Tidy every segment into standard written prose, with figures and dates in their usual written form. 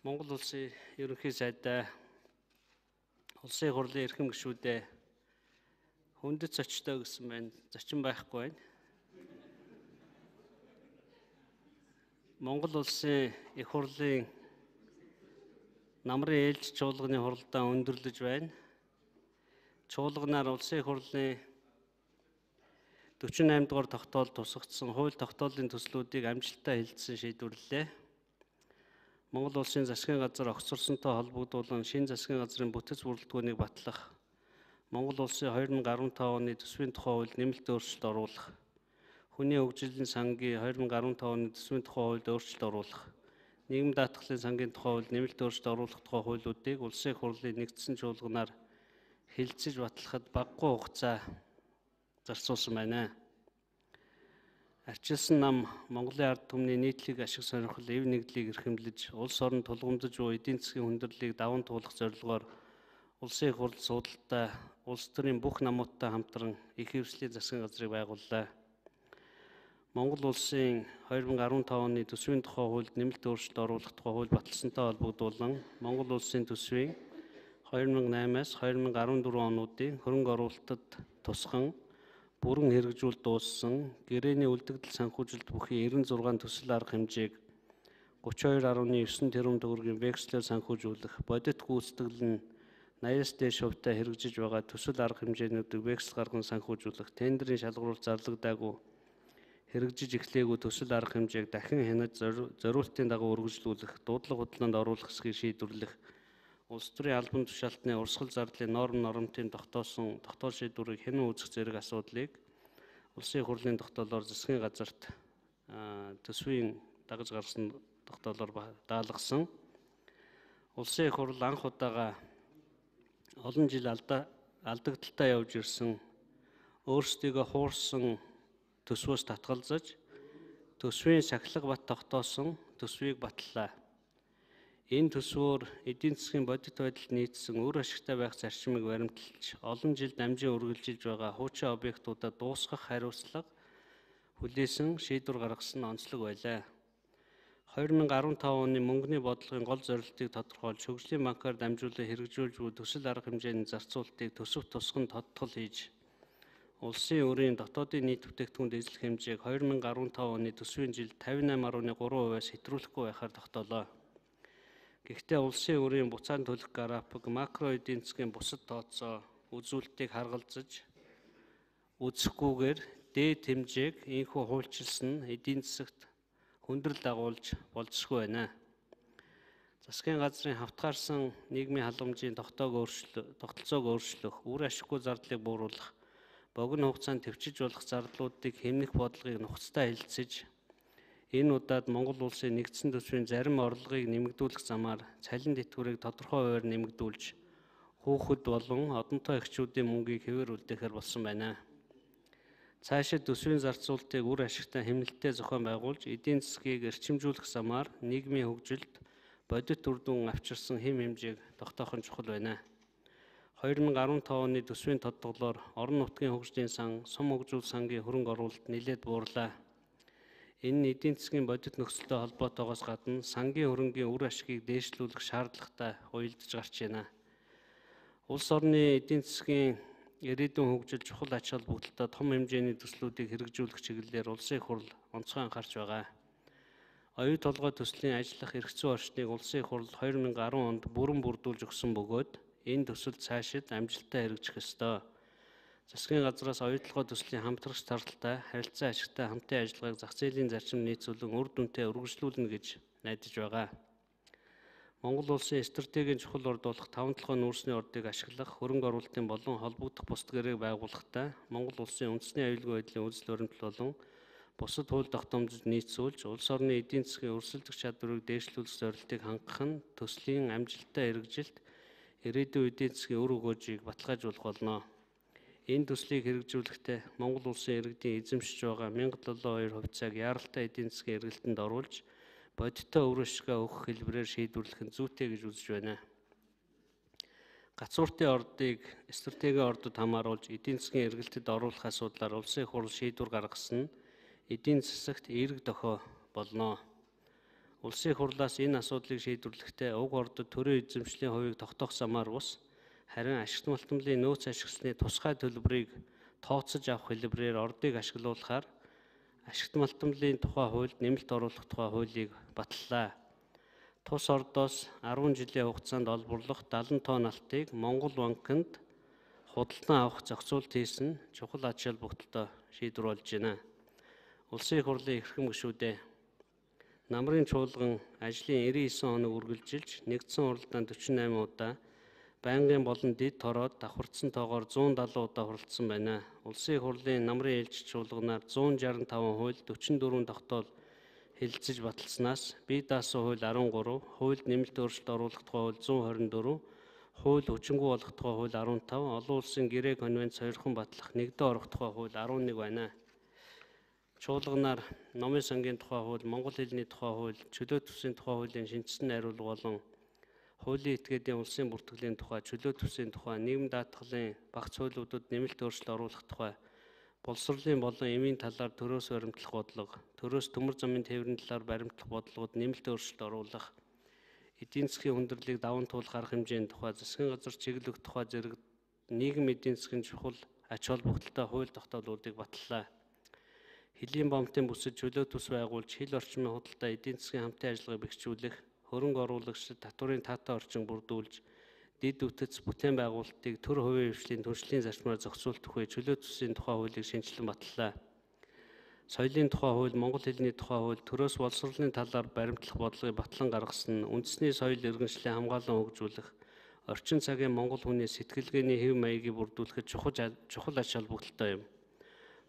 Монгол улсын ерөнхий сайдаа улсын хурлын эрхэм гишүүдээ хүндэт зочтой гэсэн байна. Зочин байхгүй байна. Монгол улсын их хурлын намрын ээлж чуулганы хуралдаан өндөрлөж байна. Чуулганаар улсын их хурлын 48 дугаар тогтоолд тусгагдсан хууль тогтоолын төслүүдийг амжилттай хэлэлцэн шийдвэрлэлээ. Монгол улсын засгийн газар огцорсонтой холбогдуулан шинэ засгийн газрын бүтэц бүрэлдэхүүнийг батлах, Монгол улсын 2015 оны төсвийн тухай хуульд нэмэлт өөрчлөлт оруулах, хүний хөгжлийн сангийн 2015 оны төсвийн тухай хуульд өөрчлөлт оруулах, нийгэм даатгалын сангийн тухай хуульд нэмэлт өөрчлөлт оруулах тухай хуулиудыг улсын их хурлын нэгдсэн чуулганаар хэлэлцэж батлахад багагүй хугацаа зарцуулсан байна. Арчилсан нам Монголын ард түмний нийтлэг ашиг сонирхол эв нэгдлийг эрхэмлэж, улс орон тулгамдж буй эдийн засгийн хүндрэлийг даван туулах зорилгоор улсын их хурл суудалтай улс төрийн бүх намуудтай хамтран их хэвслийн засгийн газрыг байгууллаа. Монгол улсын 2015 оны төсвийн тухай хуульд нэмэлт өөрчлөлт оруулах тухай хууль баталсантай холбогдуулан Монгол улсын төсвийн 2008-аас 2014 онуудын хөрөнгө оруулалтад тусган бүрэн хэрэгжүүл дууссан гэрээний үлдэгдэл санхүүжилт бүхий 96 төсөл арга хэмжээг 32.9 тэрбум төгрөгийн векслээр санхүүжүүлэх, бодит гүйцэтгэл нь 80-аас дээш хувьтай хэрэгжиж байгаа төсөл арга хэмжээнүүдийг вексл гарган санхүүжүүлэх, тендерийн шалгуур зарлагдаагүй хэрэгжиж эхлээгүй төсөл арга хэмжээг дахин хянаж зориултын дагуу үргэлжлүүлэх, дуудлага худлаанд оруулах эсхийг шийдвэрлэх, улс төрийн албан тушаалтны урсгал зардлын нормын тогтоосон тогтоол шийдвэрийг хянан үүсгэх зэрэг асуудлыг улсын их хурлын тогтоолоор засгийн газарт төсвийн дагаж гаргасан тогтоолоор даалгасан. Улсын их хурл анх удаага олон жил алдагдaltaй явж ирсэн өөрсдийгөө хуурсан төсвөөс татгалзаж төсвийн сахилга бат тогтоосон төсвийг батллаа. Энэ төсвөөр эдийн засгийн бодит байдалд нийцсэн үр ашигтай байх зарчмыг баримталж, олон жил дамжин үргэлжилж байгаа хуучин объектуудад дуусгах хариуцлага хүлээсэн шийдвэр гаргасан онцлог байлаа. 2015 оны мөнгөний бодлогын гол зорилтыг тодорхойлж, хөгжлийн банкаар дамжуулан хэрэгжүүлж буй төсөл арга хэмжээний зарцуулалтыг төсөв тусган тодтол хийж, улсын өрийн дотоодын нийт бүтээгдэхүүнд эзлэх хэмжээг 2015 оны төсвийн жилд 58.3%-аас хэтрүүлэхгүй байхаар тогтоолоо. Гэхдээ улсын өрийн буцаан төлөх график, макро эдийн засгийн бусад тооцоо үзүүлэлтийг харгалзаж үзэхгүйгээр дээд хэмжээг инхүү хуульчилсан эдийн засагт хүндрэл дагуулж болзошгүй байна. Засгийн газрын хавтгаарсан нийгмийн халамжийн тогтолцоог өөрчлөх, үр ашиггүй зардлыг бууруулах, богино хугацаанд төвчиж болох зардлуудыг хэмнэх бодлогыг нухацтай хэлэлцэж, энэ удаад Монгол улсын нэгдсэн төсвийн зарим орлогыг нэмэгдүүлэх замаар цалин тэтгэврийг тодорхой хувиар нэмэгдүүлж, хүүхэд болон одонтой эхчүүдийн мөнгийг хэвээр үлдээхээр болсон байна. Цаашид төсвийн зарцуулалтыг үр ашигтай хэмнэлттэй зохион байгуулж, эдийн засгийг эрчимжүүлэх замаар нийгмийн хөгжилд бодит үр дүн авчирсан хэм хэмжээг тогтоох нь чухал байна. 2015 оны төсвийн тодтголоор орон нутгийн хөгжлийн сан, сум хөгжүүл сангийн хөрөнгө оруулалт нэлээд буурлаа. Энэ нь эдийн засгийн бодит нөхцөлтэй холбоотойгоос гадна сангийн хөрөнгийн үр ашгийг дээшлүүлэх шаардлагатай уялдаж гарч байна. Улс орны эдийн засгийн ирээдүйн хөгжил чухал ач холбогдолтой том хэмжээний төслүүдийг хэрэгжүүлэх чиглэлээр улсын их хурл онцгой анхаарч байгаа. Оюу толгой төслийн ажиллах эрх зүйн орчныг улсын их хурл 2010 онд бүрэн бүрдүүлж өгсөн бөгөөд энэ төсөл цаашид амжилттай хэрэгжих ёстой. Засгийн газраас оюу толгой төслийн хамтрагч таралтай, харилцан ашигтай хамтын ажиллагааг зах зээлийн зарчим нийцүүлэн үр дүнтэй үргэлжлүүлнэ гэж найдаж байгаа. Монгол улсын стратегийн чухал урд болох 5 толгой нүүрсний ордыг ашиглах, хөрөнгө оруулалтын болон холбогдох бусад гэрээг байгуулахдаа Монгол улсын үндэсний аюулгүй байдлын үзэл баримтлал болон бусад хууль тогтоомжид нийцүүлж, улс орны эдийн засгийн өрсөлдөх чадварыг дээшлүүлэх зорилтыг хангах нь төслийн амжилттай хэрэгжилт, ирээдүйн эдийн засгийн үр өгөөжийг баталгаажуулах болно. Энэ төслийг хэрэгжүүлэхдээ Монгол улсын иргэдийн эзэмшиж байгаа 1072 хувьцааг яаралтай эдийн засгийн эргэлтэнд оруулж, бодиттой үр ашигаа өгөх хэлбэрээр шийдвэрлэх нь зүйтэй гэж үзэж байна. Гацууртын ордыг стратегийн ордод хамааруулж, эдийн засгийн эргэлтэд оруулах асуудлаар улсын их хурл шийдвэр гаргасан нь эдийн засагт эерэг дохио болно. Улсын их хурлаас энэ асуудлыг шийдвэрлэхдээ уг ордод төрийн эзэмшлийн хувийг тогтоох замаар бус, харин ашигт малтмлын нөөц ашигласны тусгай төлбөрийг тооцож авах хэлбэрээр ордыг ашиглуулахаар ашигт малтмлын тухай хуульд нэмэлт оруулах тухай хуулийг баталлаа. Тус ордоос 10 жилийн хугацаанд олборлох 70 тонн алтыг Монгол банкнд худалдан авах зохицуулт хийсэн чухал ач холбогдолтой шийдвэр болж байна. Улсын их хурлын эрхэм гишүүдээ намрын чуулган ажлын 99 хоног үргэлжилж нэгдсэн хуралдаанд 48 удаа байнгын болон дэд тороод давхарцсан тоогоор 170 удаа хуралдсан байна. Улсын их хурлын намрын ээлж чуулганаар 165 хууль 44 тогтоол хэлэлцэж баталснаас бие даасан хууль 13, хуульд нэмэлт өөрчлөлт оруулах тухай хууль 124, хууль хүчингүй болгох тухай хууль 15, олон улсын гэрээ конвенц 2хан батлах нэгдэн орох тухай хууль 11 байна. Чуулганаар номын сангийн тухай хууль, монгол хэлний тухай хууль, чөлөөт төсвийн тухай хуулийн шинжилсэн найруулга болон хуулийн этгээдийн улсын бүртгэлийн тухай, чөлөөт төсвийн тухай, нийгэм даатгалын багц хуулиудад нэмэлт өөрчлөлт оруулах тухай, боловсролын болон эмийн талаар төрөөс баримтлах бодлого, төрөөс төмөр замын тээврийн талаар баримтлах бодлогод нэмэлт өөрчлөлт оруулах, эдийн засгийн хүндрэлийг даван туулах арга хэмжээний тухай, засгийн газар чиглэх тухай зэрэг нийгэм эдийн засгийн чухал ач холбогдолтой хууль тогтоолуудыг баталлаа. Хөлийн бомтын бүсэд чөлөөт төс байгуулж, хил орчмын худалдаа эдийн засгийн хамтын ажиллагааг бэхжүүлэх, хөрөнгө оруулагчид татврын таатай орчин бүрдүүлж, дэд үтц бүтээн байгуулалтыг төр хувийн хвшлийн түншлэлийн зарчмаар зохицуулах үе чөлөөт төсвийн тухай хуулийг шинжилэн баталлаа. Соёлын тухай хууль, монгол хэлний тухай хууль, төрөөс боловсролын талаар баримтлах бодлогыг батлан гаргасан нь үндэсний соёл иргэншлийн хамгаалан хөгжүүлэх, орчин цагийн монгол хүний сэтгэлгээний хэв маягийг бүрдүүлэхэд чухал ач холбогдолтой юм.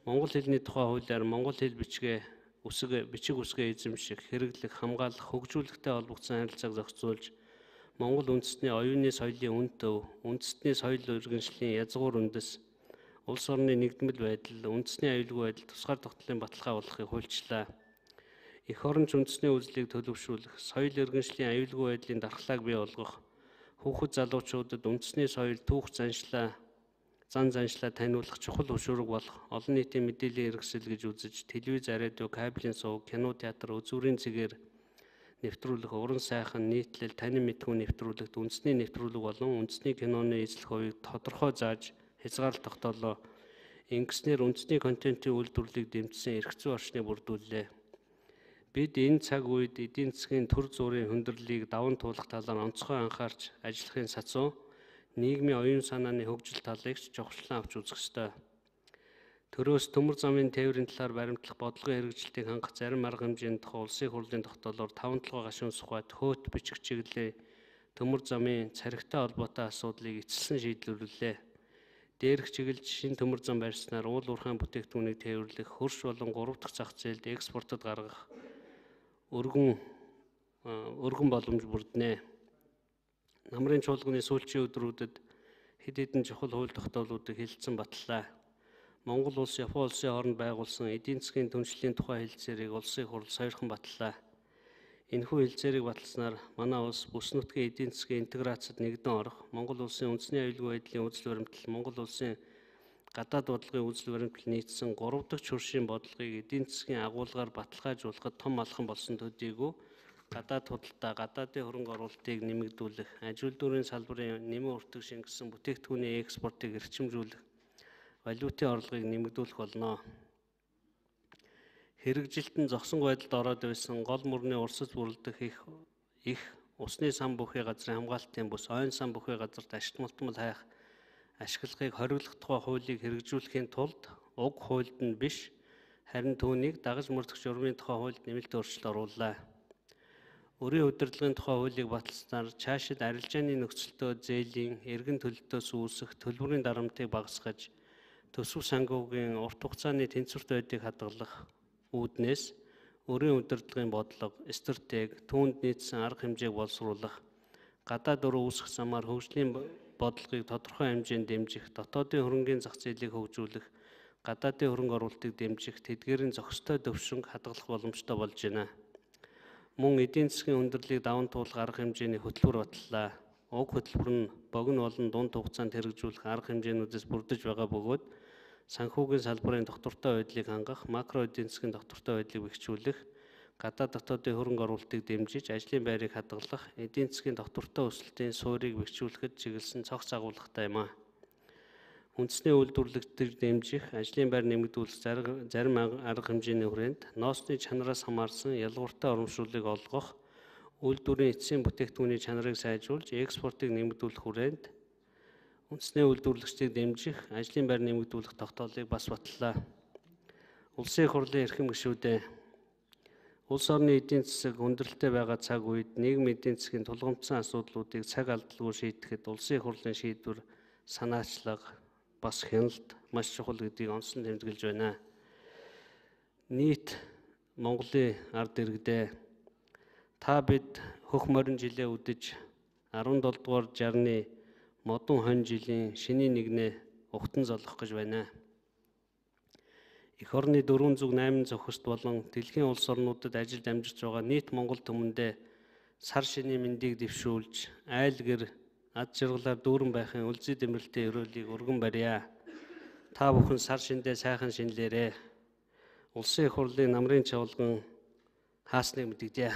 Монгол хэлний тухай хуулиар монгол хэл бичиг үсгээ эзэмших, хэрэглэх, хамгаалах, хөгжүүлэхтэй холбогдсон харилцааг зохицуулж, монгол үндэстний оюуны соёлын үн төв, үндэстний соёл иргэншлийн язгуур үндэс, улс орны нэгдмэл байдал, үндэсний аюулгүй байдал, тусгаар тогтлын баталгаа болгохыг хуульчлаа. Эх оронч үндэсний үзлийг төлөвшүүлэх, соёл иргэншлийн аюулгүй байдлын дархлааг бий болгох, хүүхэд залуучуудад үндэсний соёл, түүх зан заншлаа таниулах чухал хөшүүрэг болох, олон нийтийн мэдээллийн хэрэгсэл гэж үзэж, телевиз, радио, кабелийн суваг, кино, театр, үзүүрийн цэгээр нэвтрүүлэх, уран сайхан, нийтлэл, танин мэдхүүн нэвтрүүлэгт үндэсний нэвтрүүлэг болон үндэсний киноны эзлэх хувийг тодорхой зааж хязгаарлалт тогтоолоо. Ингэснээр үндэсний контентын үйлдвэрлэлийг дэмжсэн эрх зүйн орчныг бүрдүүллээ. Бид энэ цаг үед эдийн засгийн төр зүрийн хүндрэлийг даван туулах талаар онцгой анхаарч ажиллахын сацуу нийгмийн оюун санааны хөгжил талыг жавхлан авч үзэх ёстой. Төрөөс төмөр замын тээврийн талаар баримтлах бодлогын хэрэгжилтийг хангах зарим арга хэмжээний тухай улсын их хурлын тогтоолоор 5-7 гашуун сухад хөөт бичих чиглэлээ төмөр замын царигтай холбоотой асуудлыг эцэслэн шийдвэрлэлээ. Дээрх чиглэлд шин төмөр зам барьснаар уул уурхайн бүтээгдэхүүнийг тээвэрлэх, хөрш болон 3 дахь зах зээлд экспортод гаргах өргөн боломж бүрднэ. Намрын чуулганы сүүлчийн өдрүүдэд хэд хэдэн чухал хууль тогтоолуудыг хэлэлцэн батллаа. Монгол улс, Япон улсын хооронд байгуулсан эдийн засгийн түншлэлийн тухай хэлэлцээрийг улсын их хурл сойрхон батллаа. Энэхүү хэлэлцээрийг баталснаар манай улс бүс нутгийн эдийн засгийн интеграцид нэгдэн орох, Монгол улсын үндэсний аюулгүй байдлын үзэл баримтлал, Монгол улсын гадаад бодлогын үзэл баримтлал нийцсэн 3 дахь хөршийн бодлогыг эдийн засгийн агуулгаар баталгаажуулахад том алхам болсон төдийгүй гадаад худалдаа, гадаадын хөрөнгө оруулалтыг нэмэгдүүлэх, аж үйлдвэрийн салбарын нэмэн хүртэг шингэсэн бүтээгдэхүүний экспортыг эрчимжүүлэх, валютын орлогыг нэмэгдүүлэх болно. Хэрэгжилтэн зогсон байдалд ороод байсан гол мөрний урсаж бүрлдэх их усны сан бүхий газрын хамгаалтын бүс, ойн сан бүхий газарт ашигт малтмал хайх ашиглахыг хориглох тухай хуулийг хэрэгжүүлэхийн тулд уг хуульд нь биш, харин түүнийг дагаж мөрдөх журмын тухай хуульд нэмэлт өөрчлөлт орууллаа. Өрийн удирдлагын тухай хуулийг баталснаар цаашид арилжааны нөхцөлтөө зээлийн эргэн төлөлтөөс үүсэх төлбөрийн дарамтыг багасгаж, төсөв санхүүгийн урт хугацааны тэнцвэрт байдгийг хадгалах үүднээс өрийн удирдлагын бодлого, стратеги, түүнд нийцсэн арга хэмжээг боловсруулах, гадаад өрөө үүсэх замаар хөгжлийн бодлогыг тодорхой хэмжээнд дэмжих, дотоодын хөрөнгийн зах зээлийг хөгжүүлэх, гадаадын хөрөнгө оруулалтыг дэмжих, тэдгээрийн зохистой төвшинг хадгалах боломжтой болж байна. Мөн эдийн засгийн хүндрэлийг даван туулах арга хэмжээний хөтөлбөр баталлаа. Уг хөтөлбөр нь богино болон дунд хугацаанд хэрэгжүүлэх арга хэмжээнүүдээс бүрдэж байгаа бөгөөд санхүүгийн салбарын доктортой байдлыг хангах, макро эдийн засгийн доктортой байдлыг бэхжүүлэх, гадаад дотоодын хөрөнгө оруулалтыг дэмжиж, ажлын байрыг хадгалах, эдийн засгийн доктортой өсөлтийн суурийг бэхжүүлэхэд чиглэсэн цогц агуулгатай юм. Үндэсний үйлдвэрлэлийг дэмжих, ажлын байр нэмэгдүүлэх зарим арга хэмжээний хүрээнд ноосны чанараас хамаарсан ялгууртай урамшууллыг олгох, үйлдвэрийн эцсийн бүтээгдэхүүний чанарыг сайжруулж, экспортыг нэмэгдүүлэх хүрээнд үндэсний үйлдвэрлэгчдийг дэмжих, ажлын байр нэмэгдүүлэх тогтоолыг бас батллаа. Улсын их хурлын эрхэм гишүүдээ, улс орны эдийн засаг хүндрэлтэй байгаа цаг үед нийгмийн эдийн засгийн тулгымдсан асуудлуудыг цаг алдалгүй шийдэхэд улсын их хурлын шийдвэр, санаачлага, бас хяналт маш чухал гэдгийг онцлон тэмдэглэж байна. Нийт Монголын ард иргэдээ та бид хөх морин жилээ үдэж 17 дугаар жарны модон хон жилийн шинийн нэгнээ ухтан золгох гэж байна. Эх орны 408 зохист болон дэлхийн улс орнуудад ажилд амжиж байгаа нийт Монгол түмэндээ сар шинийн мэндийг дэвшүүлж, айл гэр ад жаргалаар дүүрэн байхын үлзий дэмрэлтийн өрөөлийг өргөн барья. Та бүхэн сар шиндээ сайхан шинлээрэ. Улсын их хурлын намрын чавлган хаасныг мэдэгдэе.